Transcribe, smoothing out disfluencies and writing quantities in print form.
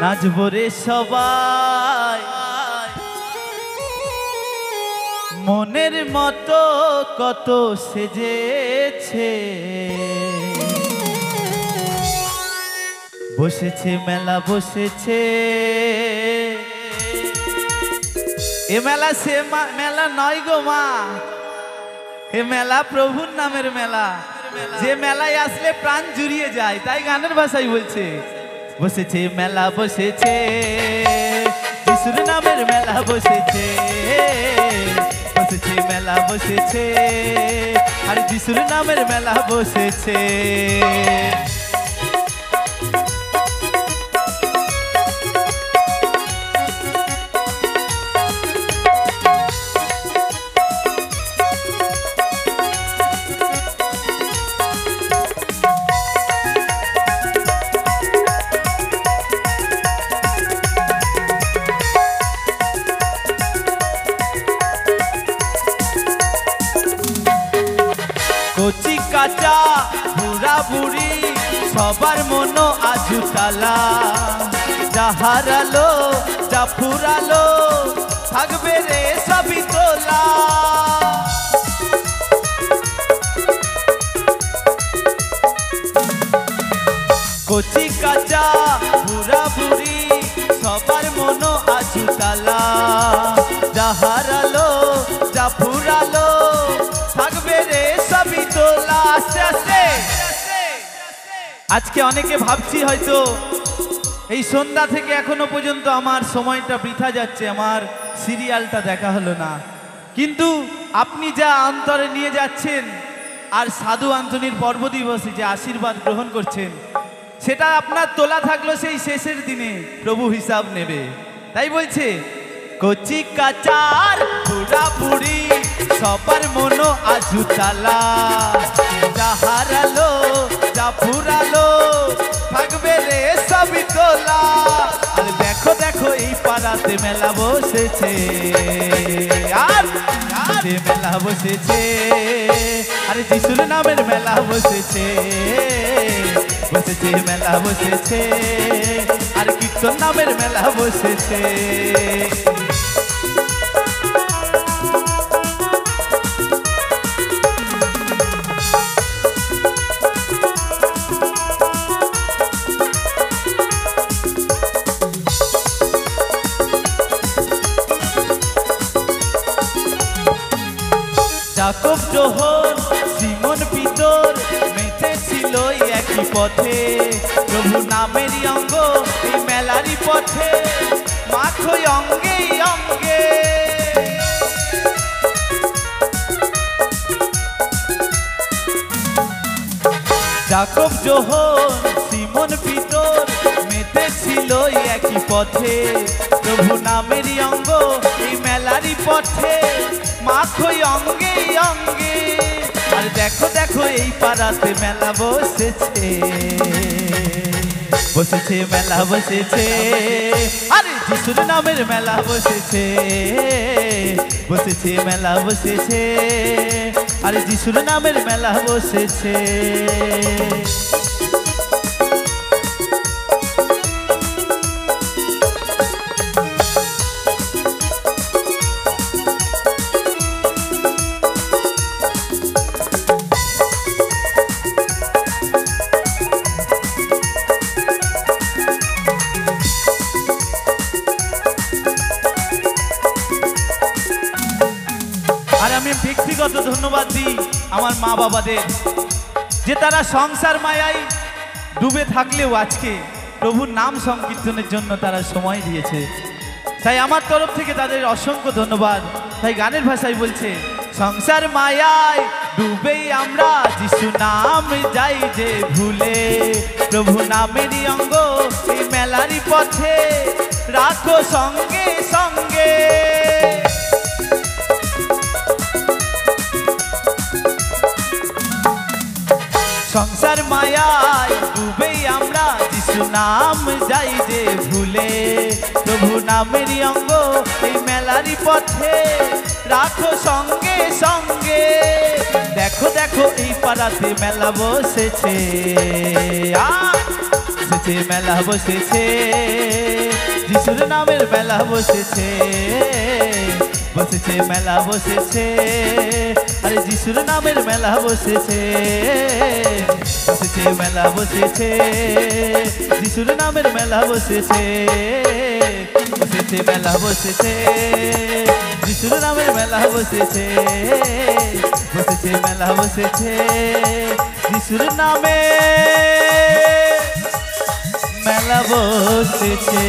নাচবো রে সবাই মনের মতো কত সেজেছে বসেছে মেলা বসেছে এ মেলা সে মেলা নয় গো মা এ মেলা প্রভুর নামের মেলা যে মেলায় আসলে প্রাণ জুড়িয়ে যায় তাই গানের ভাষায় বলছে বসেছে মেলা বসেছে যিশুর নামের মেলা বসেছে বসেছে মেলা বসেছে আর যিশুর নামের মেলা বসেছে কচি কাঁচা বুড়া বুড়ি সবার মন আজু তালা যা হারালো যা ফুরালো থাকবে রে সবই তোলা কচি কাঁচা বুড়া বুড়ি সবার মন আজু তালা যা হারালো যা ফুরালো থাকবে রে সবই তোলা আস্তে আস্তে আজকে অনেকে ভাবছি হয়তো এই সন্ধ্যা থেকে এখনো পর্যন্ত আমার সময়টা বৃথা যাচ্ছে আমার সিরিয়ালটা দেখা হলো না কিন্তু আপনি যা অন্তরে নিয়ে যাচ্ছেন আর সাধু আন্তনির পর্ব দিবসে যে আশীর্বাদ গ্রহণ করছেন সেটা আপনার তোলা থাকলো সেই শেষের দিনে প্রভু হিসাব নেবে তাই বলছে কচি কাচার বুড়া বুড়ি সবার মন আজু তালা যা হারালো যা ফুরালো থাকবে রে সবই তোলা আর দেখো দেখো এই পাড়াতে মেলা বসেছে আর মেলা বসেছে আরে যিশুর নামের মেলা বসেছে বসেছে মেলা বসেছে আর কীর্তন নামের মেলা বসেছে যাকব জোহর সিমন পিতর মেতেছিল একই পথে প্রভু নামেরই অঙ্গ এই মেলারই পথে মাখো অঙ্গে অঙ্গে যাকব জোহর সিমন পিতর মেতেছিল একই পথে প্রভু নামেরই অঙ্গ এই মেলারই পথে মাখোই অঙ্গে অঙ্গে আর দেখো দেখো এই পাড়াতে মেলা বসেছে বসেছে মেলা বসেছে আরে যিশুর নামের মেলা বসেছে বসেছে মেলা বসেছে আরে যিশুর নামের মেলা বসেছে আমি ব্যক্তিগত ধন্যবাদ দিই আমার মা বাবাদের যে তারা সংসার মায়ায় ডুবে থাকলেও আজকে প্রভুর নাম সংকীর্তনের জন্য তারা সময় দিয়েছে তাই আমার তরফ থেকে তাদের অসংখ্য ধন্যবাদ তাই গানের ভাষায় বলছে সংসার মায়ায় ডুবেই আমরা যিশু নাম যাই যে ভুলে প্রভু নামেরই অঙ্গ এই মেলারই পথে রাখো সঙ্গে সঙ্গে সংসার মায়ায় ডুবেই আমরা যিশু নাম যাই যে ভুলে প্রভু নামেরই অঙ্গ এই মেলারই পথে রাখো সঙ্গে সঙ্গে দেখো দেখো এই পাড়াতে মেলা বসেছে, বসেছে মেলা বসেছে, যিশুর নামের মেলা বসেছে, বসেছে মেলা বসেছে, আরে যিশুর নামের মেলা বসেছে, বসেছে মেলা বসেছে, যিশুর নামের মেলা বসেছে, বসেছে মেলা বসেছে, যিশুর নামের মেলা বসেছে, বসেছে মেলা বসেছে, যিশুর নামে মেলা বসেছে।